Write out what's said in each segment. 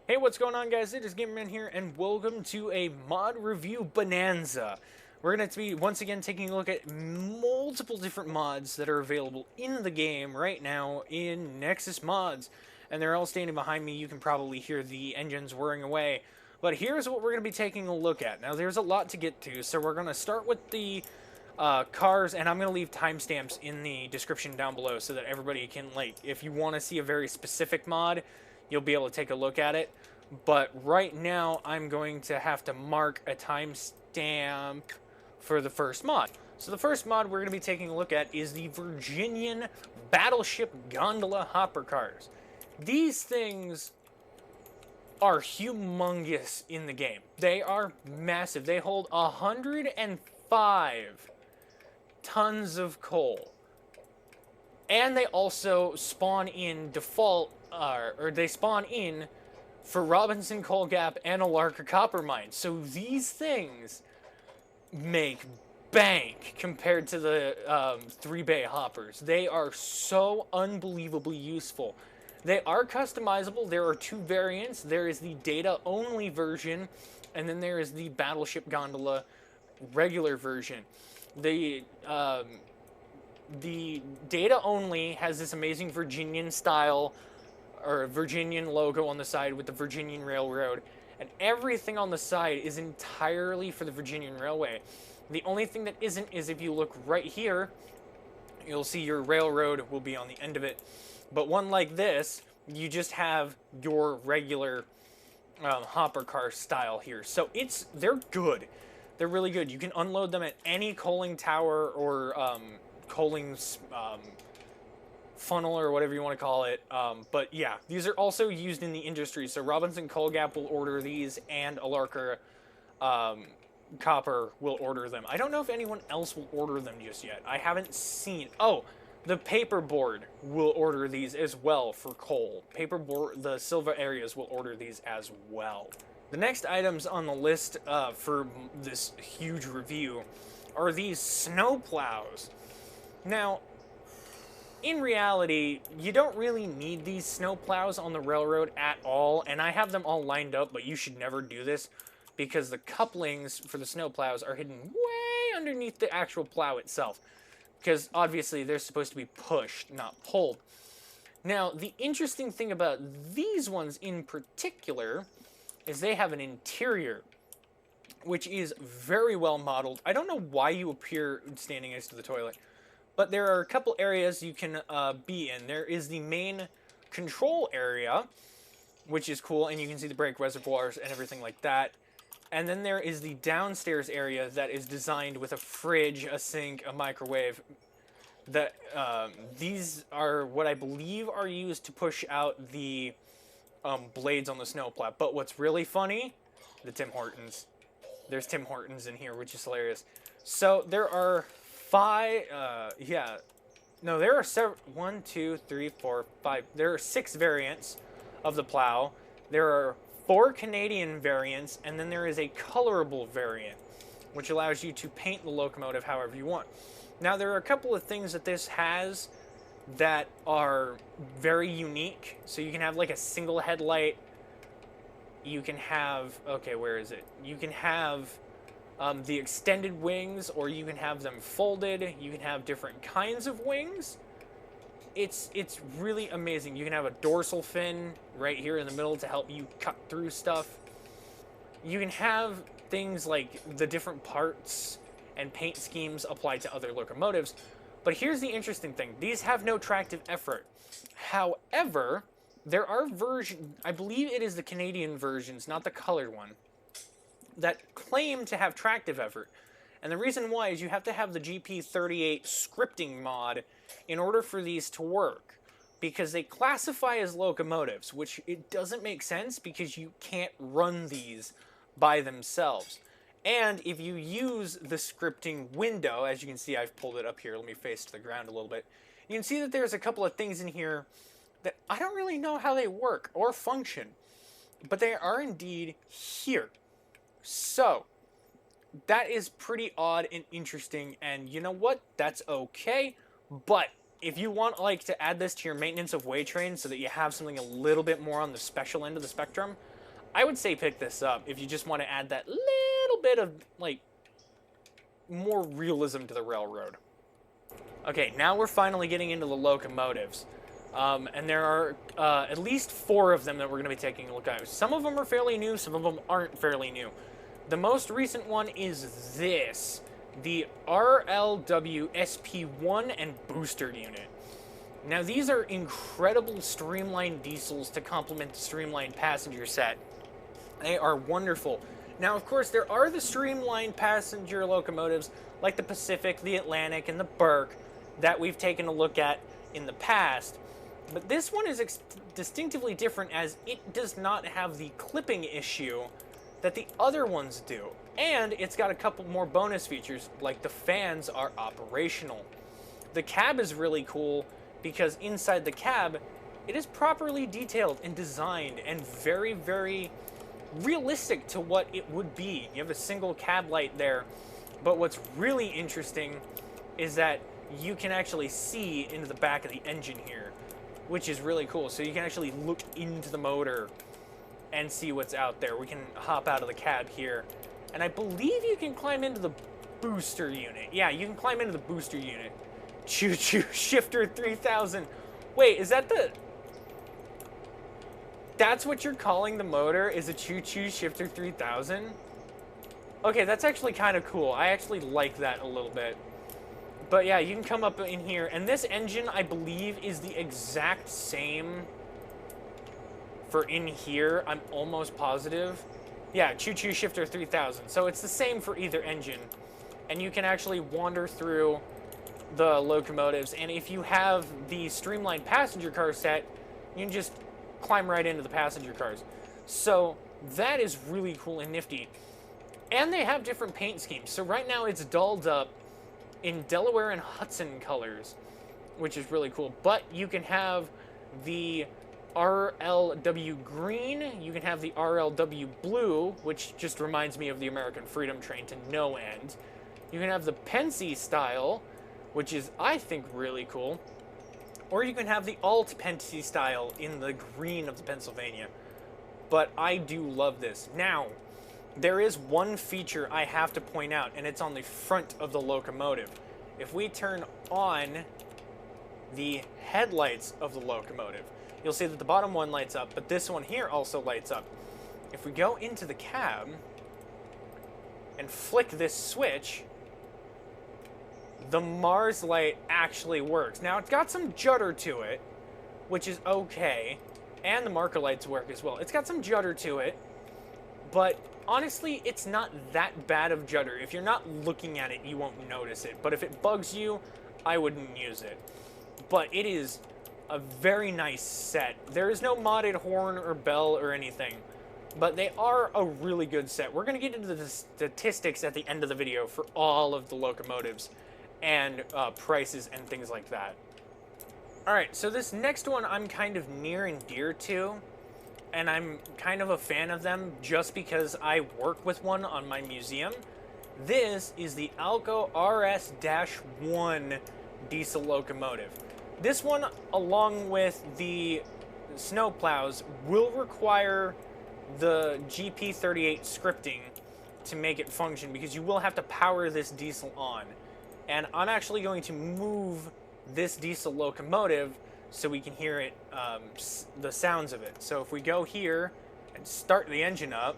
Hey, what's going on, guys? It is Gamerman here, and welcome to a mod review bonanza. We're going to be once again taking a look at multiple different mods that are available in the game right now in Nexus Mods, and they're all standing behind me. You can probably hear the engines whirring away. But here's what we're going to be taking a look at. Now, there's a lot to get to, so we're going to start with the cars, and I'm going to leave timestamps in the description down below so that everybody can, like, if you want to see a very specific mod, you'll be able to take a look at it. But right now, I'm going to have to mark a timestamp for the first mod. So the first mod we're going to be taking a look at is the Virginian Battleship Gondola Hopper Cars. These things are humongous in the game. They are massive. They hold 105 tons of coal. And they also spawn in default, or they spawn in for Robinson Coal Gap and Alarka Copper Mine. So these things make bank compared to the 3-bay hoppers. They are so unbelievably useful. They are customizable. There are two variants. There is the data-only version, and then there is the Battleship Gondola regular version. The data only has this amazing Virginian style or Virginian logo on the side with the Virginian Railroad, and everything on the side is entirely for the Virginian Railway. The only thing that isn't is if you look right here, you'll see your railroad will be on the end of it. But one like this, you just have your regular hopper car style here. So they're good. They're really good. You can unload them at any coaling tower or coaling funnel or whatever you want to call it. But yeah, these are also used in the industry. So Robinson Coal Gap will order these, and Alarka Copper will order them. I don't know if anyone else will order them just yet. I haven't seen. Oh, the Paperboard will order these as well for coal. Paperboard, the Silva areas will order these as well. The next items on the list for this huge review are these Snowplows. Now, in reality, you don't really need these snowplows on the railroad at all, and I have them all lined up, but you should never do this because the couplings for the snowplows are hidden way underneath the actual plow itself, because obviously they're supposed to be pushed, not pulled. Now, the interesting thing about these ones in particular is they have an interior which is very well modeled. I don't know why you appear standing next to the toilet, but there are a couple areas you can be in. There is the main control area, which is cool, and you can see the brake reservoirs and everything like that. And then there is the downstairs area that is designed with a fridge, a sink, a microwave. These are what I believe are used to push out the blades on the snowplow. But what's really funny, the Tim Hortons. There's Tim Hortons in here, which is hilarious. So there are there are several, 1, 2, 3, 4, 5, there are 6 variants of the plow. There are 4 Canadian variants, and then there is a colorable variant, which allows you to paint the locomotive however you want. Now, there are a couple of things that this has that are very unique. So you can have like a single headlight. You can have, okay, where is it? You can have the extended wings, or you can have them folded. You can have different kinds of wings. It's really amazing. You can have a dorsal fin right here in the middle to help you cut through stuff. You can have things like the different parts and paint schemes applied to other locomotives. But here's the interesting thing. These have no tractive effort. However, there are versions, I believe it is the Canadian versions, not the colored one, that claim to have tractive effort. And the reason why is you have to have the GP38 scripting mod in order for these to work, because they classify as locomotives, which it doesn't make sense because you can't run these by themselves. And if you use the scripting window, as you can see, I've pulled it up here. Let me face to the ground a little bit. You can see that there's a couple of things in here that I don't really know how they work or function, but they are indeed here. So that is pretty odd and interesting, and you know what? That's okay, but if you want like to add this to your maintenance of way train so that you have something a little bit more on the special end of the spectrum, I would say pick this up if you just want to add that little bit of like more realism to the railroad. Okay, now we're finally getting into the locomotives. And there are at least 4 of them that we're going to be taking a look at. Some of them are fairly new, some of them aren't fairly new. The most recent one is this, the RLW SP1 and booster unit. Now these are incredible streamlined diesels to complement the streamlined passenger set. They are wonderful. Now of course there are the streamlined passenger locomotives like the Pacific, the Atlantic, and the Burke that we've taken a look at in the past. But this one is distinctively different as it does not have the clipping issue that the other ones do. And it's got a couple more bonus features, like the fans are operational. The cab is really cool because inside the cab, it is properly detailed and designed and very, very realistic to what it would be. You have a single cab light there, but what's really interesting is that you can actually see into the back of the engine here, which is really cool. So you can actually look into the motor and see what's out there. We can hop out of the cab here, and I believe you can climb into the booster unit. Yeah, you can climb into the booster unit. Choo-choo shifter 3000. Wait, is that the... That's what you're calling the motor, is a choo-choo shifter 3000? Okay, that's actually kind of cool. I actually like that a little bit. But yeah, you can come up in here, and this engine, I believe, is the exact same for in here. I'm almost positive. Yeah, choo-choo shifter 3000. So it's the same for either engine. And you can actually wander through the locomotives, and if you have the streamlined passenger car set, you can just climb right into the passenger cars. So that is really cool and nifty. And they have different paint schemes. So right now it's dolled up in Delaware and Hudson colors, which is really cool. But you can have the RLW green, you can have the RLW blue, which just reminds me of the American Freedom Train to no end. You can have the Pensy style, which is, I think, really cool. Or you can have the alt Pensy style in the green of the Pennsylvania. But I do love this. Now, there is one feature I have to point out, and it's on the front of the locomotive. If we turn on the headlights of the locomotive, you'll see that the bottom one lights up, but this one here also lights up. If we go into the cab and flick this switch, the Mars light actually works. Now, it's got some judder to it, which is okay, and the marker lights work as well. It's got some judder to it, but honestly, it's not that bad of judder. If you're not looking at it, you won't notice it. But if it bugs you, I wouldn't use it. But it is a very nice set. There is no modded horn or bell or anything, but they are a really good set. We're going to get into the statistics at the end of the video for all of the locomotives and prices and things like that. Alright, so this next one I'm kind of near and dear to, and I'm kind of a fan of them just because I work with one on my museum. This is the Alco RS-1 diesel locomotive. This one, along with the Snowplows, will require the GP38 scripting to make it function, because you will have to power this diesel on. And I'm actually going to move this diesel locomotive so we can hear it, the sounds of it. So if we go here and start the engine up,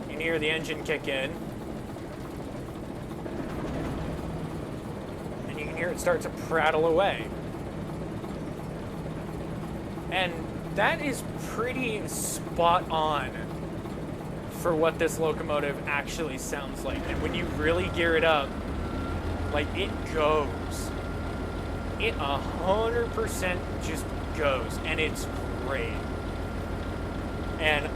you can hear the engine kick in, and you can hear it start to prattle away. And that is pretty spot on for what this locomotive actually sounds like. And when you really gear it up, like, it goes. It 100% just goes, and it's great. And,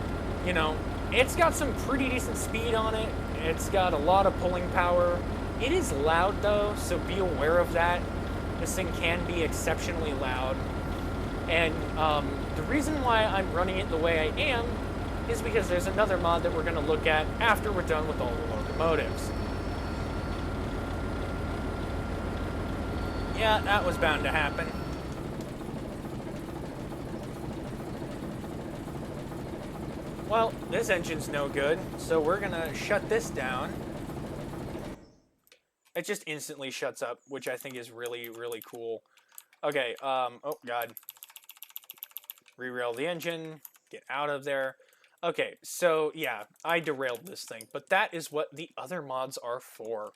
you know, it's got some pretty decent speed on it. It's got a lot of pulling power. It is loud, though, so be aware of that. This thing can be exceptionally loud. And the reason why I'm running it the way I am is because there's another mod that we're going to look at after we're done with all the locomotives. Yeah, that was bound to happen. Well, this engine's no good, so we're going to shut this down. It just instantly shuts up, which I think is really, really cool. Okay, oh god. Rerail the engine, get out of there. Okay, so yeah, I derailed this thing, but that is what the other mods are for.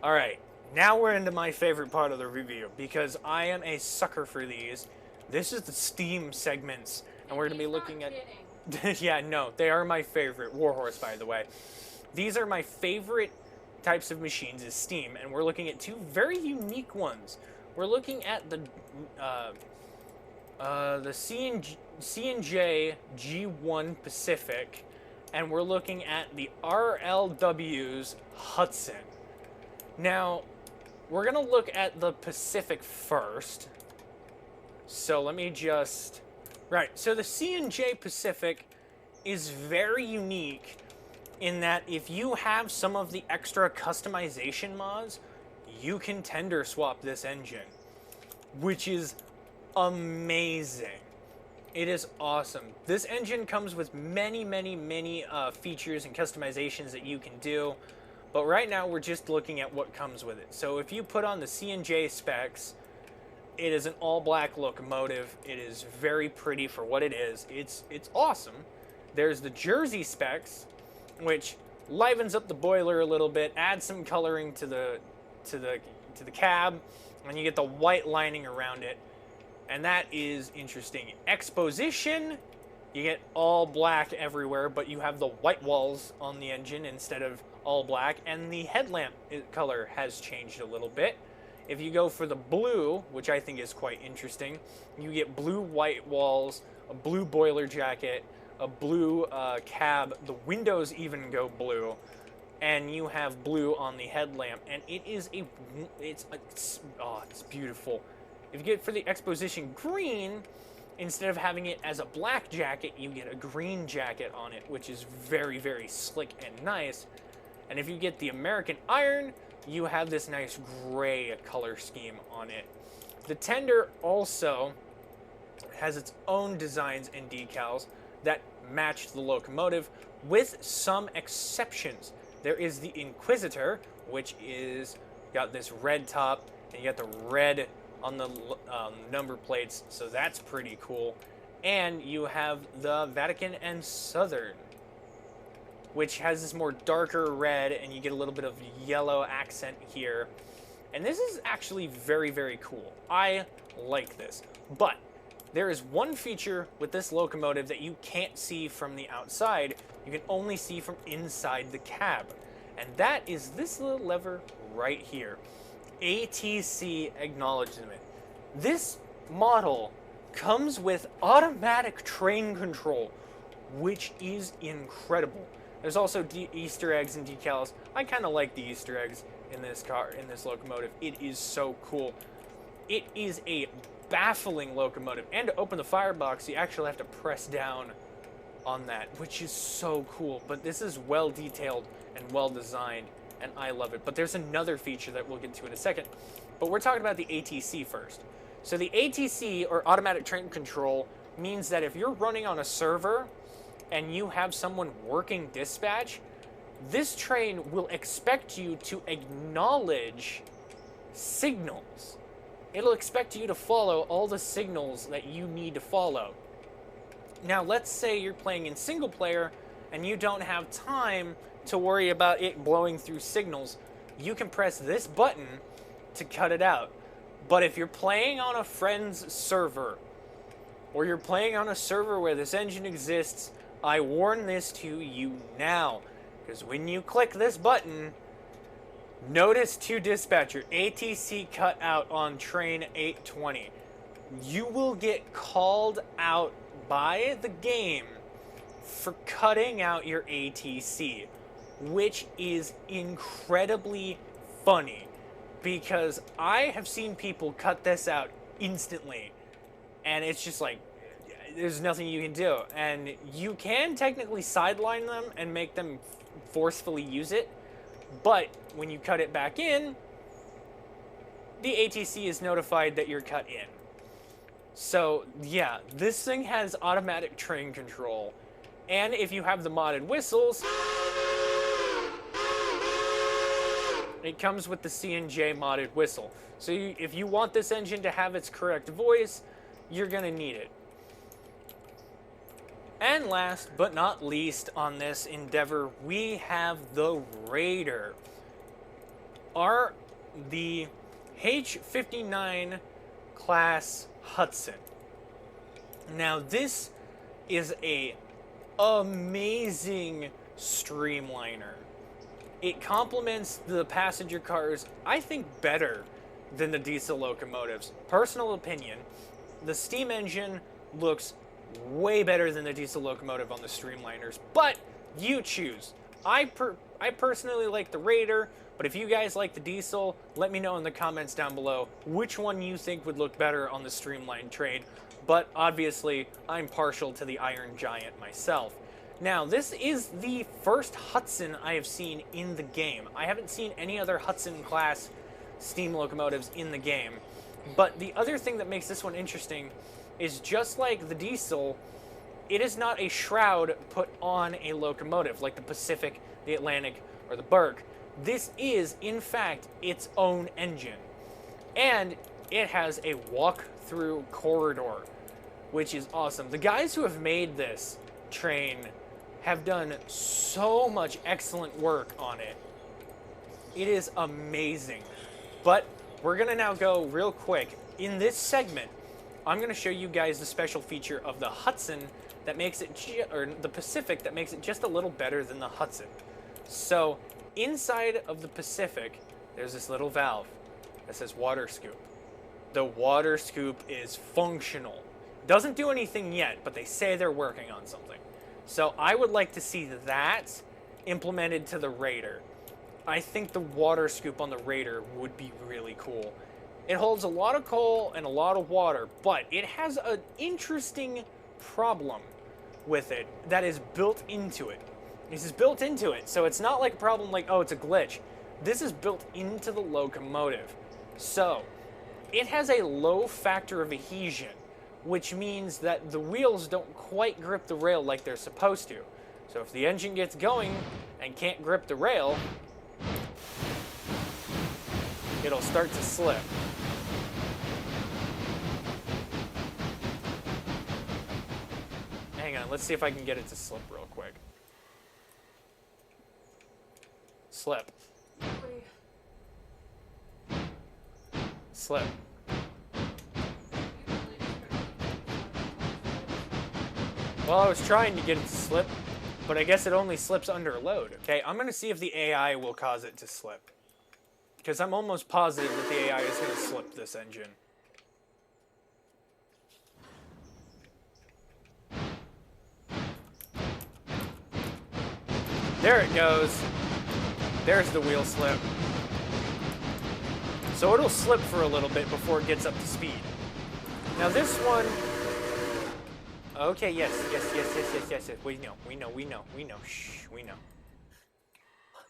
Alright, now we're into my favorite part of the review, because I am a sucker for these. This is the Steam segments, and we're going to be looking at... Yeah, no, they are my favorite. Warhorse, by the way. These are my favorite types of machines is Steam, and we're looking at two very unique ones. We're looking at the C&J G1 Pacific, and we're looking at the RLW's Hudson. Now, we're going to look at the Pacific first. So let me just... Right, so the C&J Pacific is very unique in that if you have some of the extra customization mods, you can tender swap this engine, which is amazing. It is awesome. This engine comes with many features and customizations that you can do, but right now we're just looking at what comes with it. So if you put on the C&J specs, it is an all-black locomotive. It is very pretty for what it is. It's awesome. There's the Jersey specs, which livens up the boiler a little bit, adds some coloring to the cab, and you get the white lining around it, and that is interesting. Exposition, you get all black everywhere, but you have the white walls on the engine instead of all black, and the headlamp color has changed a little bit. If you go for the blue, which I think is quite interesting, you get blue white walls, a blue boiler jacket, a blue cab, the windows even go blue, and you have blue on the headlamp, and it's beautiful. If you get for the Exposition green, instead of having it as a black jacket, you get a green jacket on it, which is very, very slick and nice. And if you get the American Iron, you have this nice gray color scheme on it. The tender also has its own designs and decals that match the locomotive, with some exceptions. There is the Inquisitor, which is got this red top, and you got the red on the number plates, so that's pretty cool. And you have the Vatican and Southern, which has this more darker red, and you get a little bit of yellow accent here. And this is actually very, very cool. I like this. But there is one feature with this locomotive that you can't see from the outside. You can only see from inside the cab. And that is this little lever right here. ATC acknowledgement. This model comes with automatic train control, which is incredible. There's also Easter eggs and decals. I kind of like the Easter eggs in this car, in this locomotive. It is so cool. It is a baffling locomotive. And to open the firebox, you actually have to press down on that, which is so cool. But this is well detailed and well designed, and I love it. But there's another feature that we'll get to in a second. But we're talking about the ATC first. So the ATC, or automatic train control, means that if you're running on a server and you have someone working dispatch, this train will expect you to acknowledge signals. It'll expect you to follow all the signals that you need to follow. Now, let's say you're playing in single player and you don't have time to worry about it blowing through signals. You can press this button to cut it out. But if you're playing on a friend's server, or you're playing on a server where this engine exists, I warn this to you now, because when you click this button, notice to dispatcher, ATC cut out on train 820. You will get called out by the game for cutting out your ATC, which is incredibly funny, because I have seen people cut this out instantly, and it's just like, there's nothing you can do. And you can technically sideline them and make them forcefully use it, but when you cut it back in, the ATC is notified that you're cut in. So yeah, this thing has automatic train control, and if you have the modded whistles, it comes with the C&J modded whistle. So if you want this engine to have its correct voice, you're gonna need it. And last but not least on this endeavor, we have the Raider. The H-59 class Hudson. Now this is a amazing streamliner. It complements the passenger cars, I think, better than the diesel locomotives. Personal opinion, the steam engine looks way better than the diesel locomotive on the streamliners, but you choose. I personally like the Raider, but if you guys like the diesel, let me know in the comments down below which one you think would look better on the streamlined train. But obviously, I'm partial to the Iron Giant myself. Now, this is the first Hudson I have seen in the game. I haven't seen any other Hudson class steam locomotives in the game. But the other thing that makes this one interesting is, just like the diesel, it is not a shroud put on a locomotive like the Pacific, the Atlantic, or the Burke. This is, in fact, its own engine. And it has a walk-through corridor, which is awesome. The guys who have made this train have done so much excellent work on it. It is amazing. But we're gonna now go real quick. In this segment, I'm gonna show you guys the special feature of the Hudson that makes it, or the Pacific, that makes it just a little better than the Hudson. So inside of the Pacific, there's this little valve that says water scoop. The water scoop is functional. Doesn't do anything yet, but they say they're working on something. So I would like to see that implemented to the Raider. I think the water scoop on the Raider would be really cool. It holds a lot of coal and a lot of water, but it has an interesting problem with it that is built into it. This is built into it, so it's not like a problem like, oh, it's a glitch. This is built into the locomotive. So it has a low factor of adhesion, which means that the wheels don't quite grip the rail like they're supposed to. So if the engine gets going and can't grip the rail, it'll start to slip. Hang on, let's see if I can get it to slip real quick. Slip. Slip. Well, I was trying to get it to slip, but I guess it only slips under load. Okay, I'm gonna see if the AI will cause it to slip, because I'm almost positive that the AI is gonna slip this engine. There it goes. There's the wheel slip. So it'll slip for a little bit before it gets up to speed. Now this one... Okay, yes. We know. Shh, we know.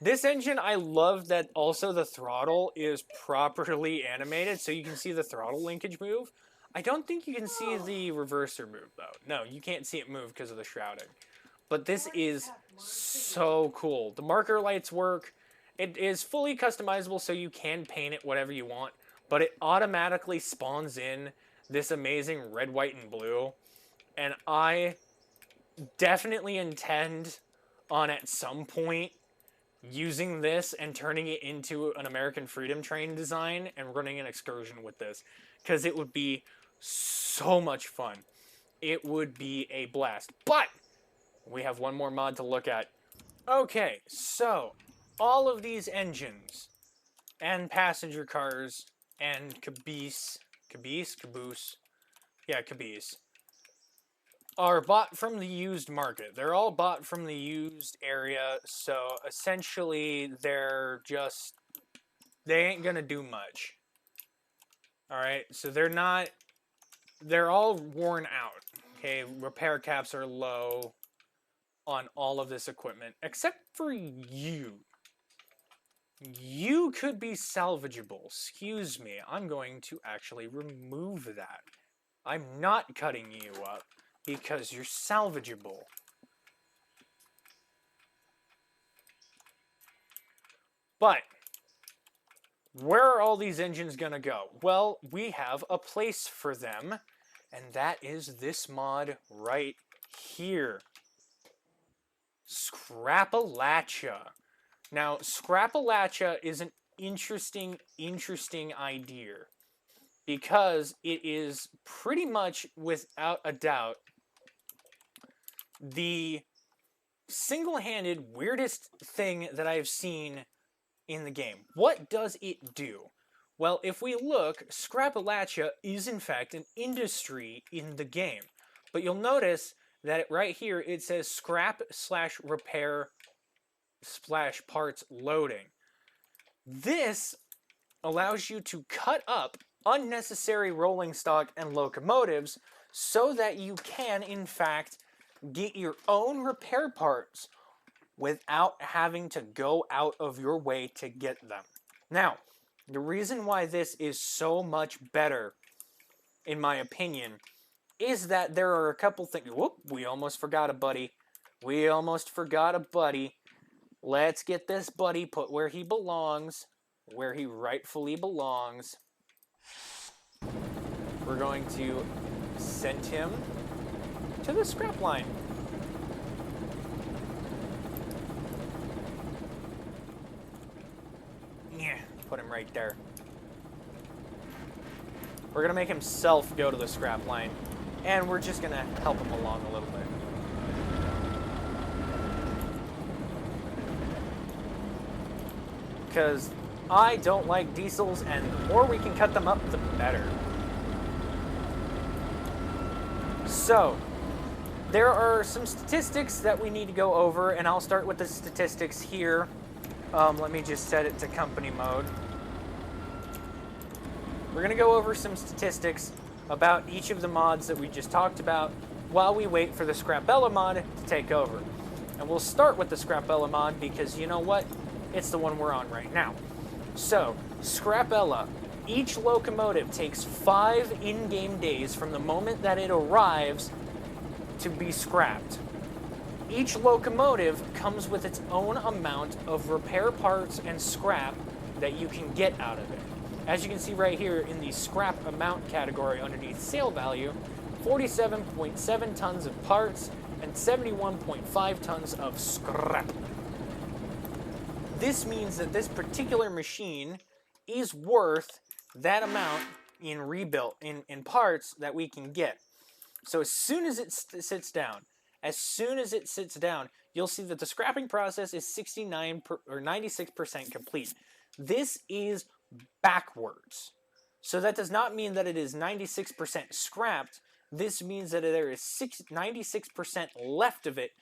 This engine, I love that also the throttle is properly animated, so you can see the throttle linkage move. I don't think you can see the reverser move, though. No, you can't see it move because of the shrouding. But this is so cool. The marker lights work. It is fully customizable, so you can paint it whatever you want, but it automatically spawns in this amazing red, white, and blue. And I definitely intend on, at some point, using this and turning it into an American Freedom Train design and running an excursion with this, because it would be so much fun. It would be a blast. But we have one more mod to look at. Okay, so all of these engines and passenger cars and caboose are bought from the used market. They're all bought from the used area, so essentially they ain't gonna do much. Alright, so they're all worn out. Okay, repair caps are low on all of this equipment, except for you. You could be salvageable. Excuse me, I'm going to actually remove that. I'm not cutting you up because you're salvageable. But where are all these engines gonna go? Well, we have a place for them, and that is this mod right here. Scrapalacha. Now, Scrapalacha is an interesting idea because it is pretty much, without a doubt, the single-handed weirdest thing that I've seen in the game. What does it do? Well, if we look, Scrapalacha is in fact an industry in the game. But you'll notice that right here it says scrap/repair/parts loading. This allows you to cut up unnecessary rolling stock and locomotives so that you can in fact get your own repair parts without having to go out of your way to get them. Now, the reason why this is so much better, in my opinion, is that there are a couple things. Whoop, we almost forgot a buddy. We almost forgot a buddy. Let's get this buddy put where he belongs, where he rightfully belongs. We're going to send him to the scrap line. Yeah, put him right there. We're gonna make himself go to the scrap line, and we're just gonna help him along a little bit. Because I don't like diesels, and the more we can cut them up, the better. So, there are some statistics that we need to go over, and I'll start with the statistics here. Let me just set it to company mode. We're going to go over some statistics about each of the mods that we just talked about while we wait for the Scrapella mod to take over. And we'll start with the Scrapella mod because you know what? It's the one we're on right now. So, Scrapella. Each locomotive takes 5 in-game days from the moment that it arrives to be scrapped. Each locomotive comes with its own amount of repair parts and scrap that you can get out of it. As you can see right here in the scrap amount category underneath sale value, 47.7 tons of parts and 71.5 tons of scrap. This means that this particular machine is worth that amount in in parts that we can get. So as soon as it sits down, you'll see that the scrapping process is 96% complete. This is backwards. So that does not mean that it is 96% scrapped. This means that there is 96% left of it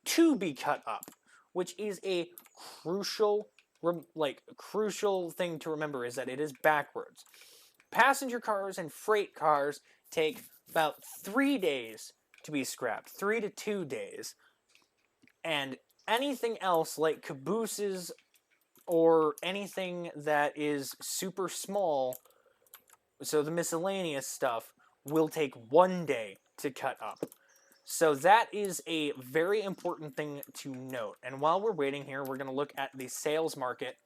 to be cut up, which is a crucial thing to remember, is that it is backwards. Passenger cars and freight cars take about 3 days to be scrapped, 3 to 2 days. And anything else like cabooses or anything that is super small, so the miscellaneous stuff, will take 1 day to cut up. So that is a very important thing to note. And while we're waiting here, we're going to look at the sales market,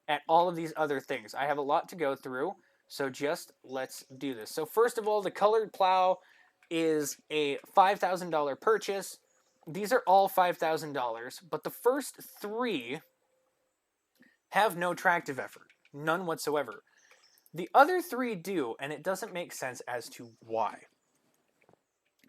at all of these other things. I have a lot to go through, so just let's do this. So first of all, the colored plow is a $5,000 purchase. These are all $5,000, but the first 3 have no tractive effort, none whatsoever. The other 3 do, and it doesn't make sense as to why.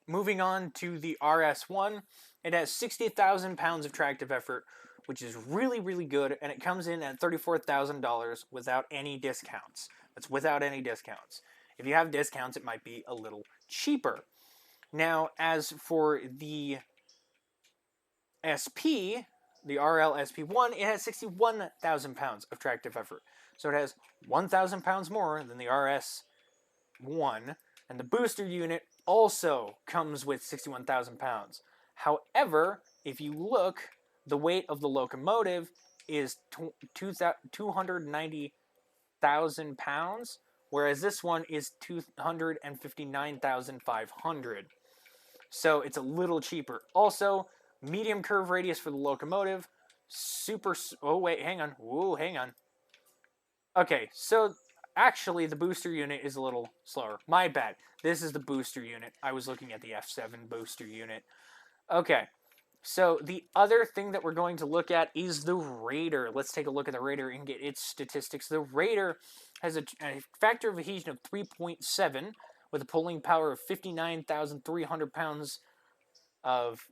Moving on to the RS1, it has 60,000 pounds of tractive effort, which is really, really good, and it comes in at $34,000 without any discounts. That's without any discounts. If you have discounts, it might be a little cheaper. Now, as for the SP, the RL SP1, it has 61,000 pounds of tractive effort. So it has 1,000 pounds more than the RS1, and the booster unit also comes with 61,000 pounds. However, if you look, the weight of the locomotive is 290,000 pounds, whereas this one is 259,500. So it's a little cheaper. Also, medium curve radius for the locomotive. Oh wait, hang on. Whoa, hang on. Okay, so actually the booster unit is a little slower. My bad. This is the booster unit. I was looking at the F7 booster unit. Okay, so the other thing that we're going to look at is the Raider. Let's take a look at the Raider and get its statistics. The Raider has a factor of adhesion of 3.7 with a pulling power of 59,300 pounds of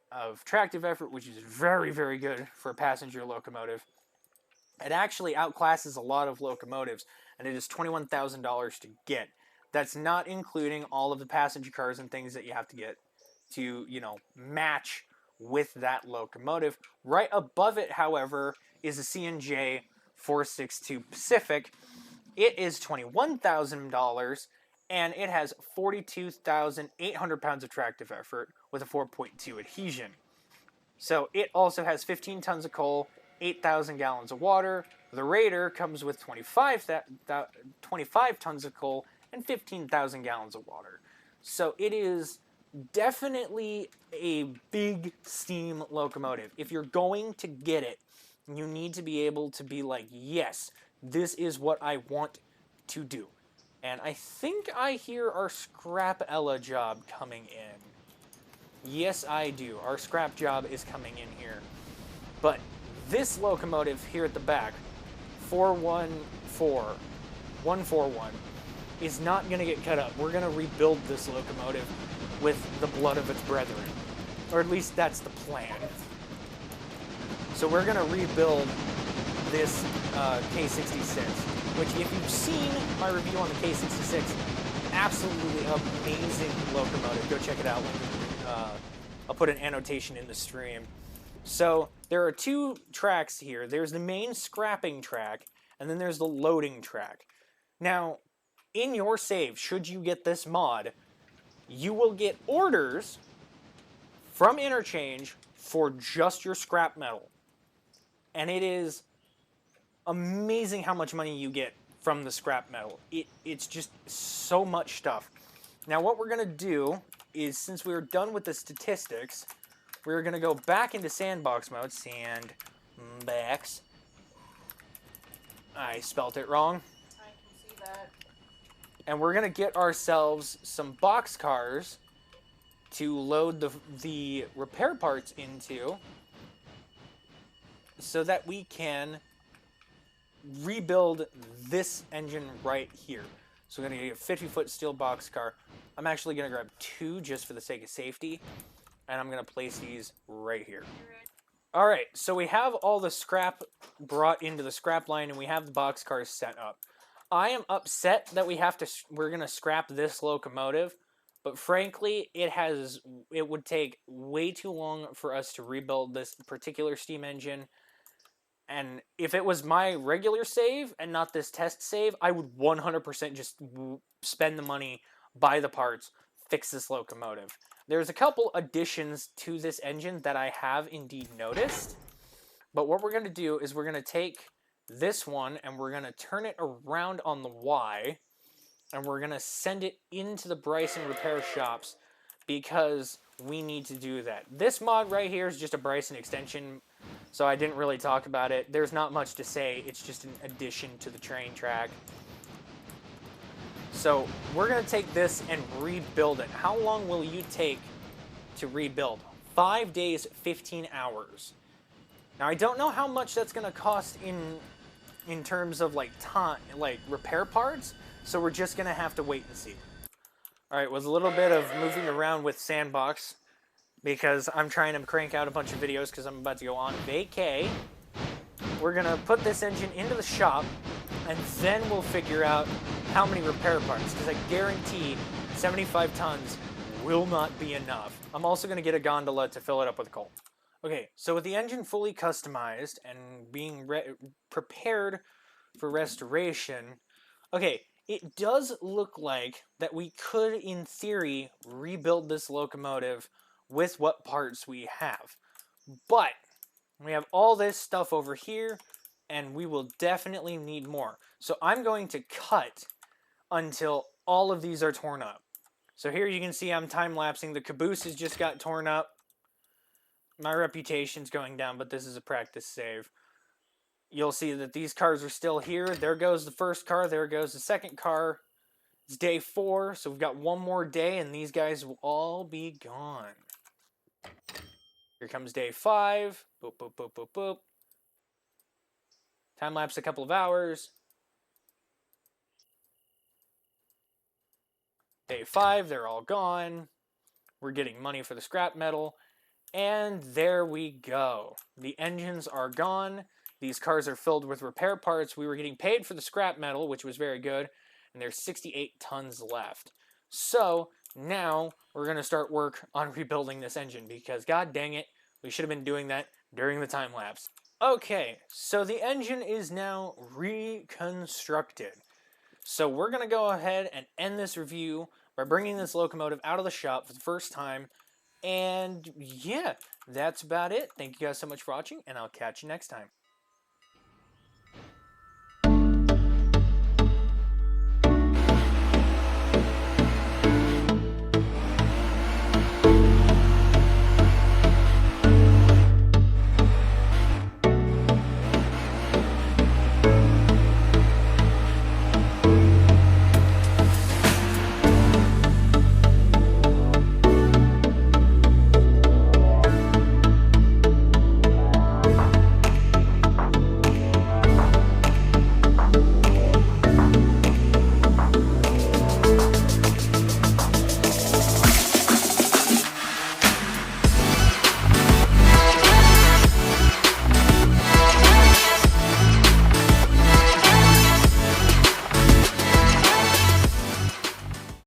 tractive effort, which is very, very good for a passenger locomotive. It actually outclasses a lot of locomotives, and it is $21,000 to get. That's not including all of the passenger cars and things that you have to get to, match with that locomotive. Right above it, however, is a C&J 462 Pacific. It is $21,000, and it has 42,800 pounds of tractive effort with a 4.2 adhesion. So it also has 15 tons of coal, 8,000 gallons of water. The Raider comes with 25 tons of coal and 15,000 gallons of water. So it is definitely a big steam locomotive. If you're going to get it, you need to be able to be like, yes, this is what I want to do. And I think I hear our Scrap Ella job coming in. Yes, I do. Our scrap job is coming in here. But this locomotive here at the back, 141, is not going to get cut up. We're going to rebuild this locomotive with the blood of its brethren. Or at least that's the plan. So we're going to rebuild this K66, which if you've seen my review on the K66, absolutely amazing locomotive. Go check it out. I'll put an annotation in the stream. So there are two tracks here. There's the main scrapping track, and then there's the loading track. Now, in your save, should you get this mod, you will get orders from Interchange for just your scrap metal. And it is amazing how much money you get from the scrap metal. It's just so much stuff. Now what we're going to do is, since we're done with the statistics, we're going to go back into sandbox mode. Sandbox. I spelt it wrong. I can see that. And we're going to get ourselves some box cars to load the repair parts into so that we can rebuild this engine right here. So we're going to get a 50-foot steel box car. I'm actually going to grab two just for the sake of safety, and I'm going to place these right here. All right, so we have all the scrap brought into the scrap line, and we have the box cars set up. I am upset that we're going to scrap this locomotive, but frankly, it would take way too long for us to rebuild this particular steam engine. And if it was my regular save and not this test save, I would 100% just spend the money, buy the parts, fix this locomotive. There's a couple additions to this engine that I have indeed noticed. But what we're going to do is we're going to take this one and we're going to turn it around on the Y. And we're going to send it into the Bryson repair shops because we need to do that. This mod right here is just a Bryson extension, so I didn't really talk about it. There's not much to say. It's just an addition to the train track. So we're going to take this and rebuild it. How long will you take to rebuild? 5 days, 15 hours. Now, I don't know how much that's going to cost in terms of time, repair parts, so we're just going to have to wait and see. All right, with a little bit of moving around with Sandbox, because I'm trying to crank out a bunch of videos because I'm about to go on vacay. We're going to put this engine into the shop, and then we'll figure out how many repair parts, because I guarantee 75 tons will not be enough. I'm also going to get a gondola to fill it up with coal. Okay, so with the engine fully customized and being prepared for restoration, okay, it does look like that we could, in theory, rebuild this locomotive with what parts we have. But we have all this stuff over here, and we will definitely need more. So I'm going to cut until all of these are torn up. So here you can see I'm time-lapsing. The cabooses just got torn up. My reputation's going down, but this is a practice save. You'll see that these cars are still here. There goes the first car. There goes the second car. It's day 4, so we've got one more day, and these guys will all be gone. Here comes day 5. Boop, boop, boop, boop, boop. Time-lapse a couple of hours. Day 5, they're all gone. We're getting money for the scrap metal. And there we go. The engines are gone. These cars are filled with repair parts. We were getting paid for the scrap metal, which was very good. And there's 68 tons left. So now we're going to start work on rebuilding this engine because, god dang it, we should have been doing that during the time lapse. Okay, so the engine is now reconstructed. So we're going to go ahead and end this review by bringing this locomotive out of the shop for the first time. And yeah, that's about it. Thank you guys so much for watching, and I'll catch you next time.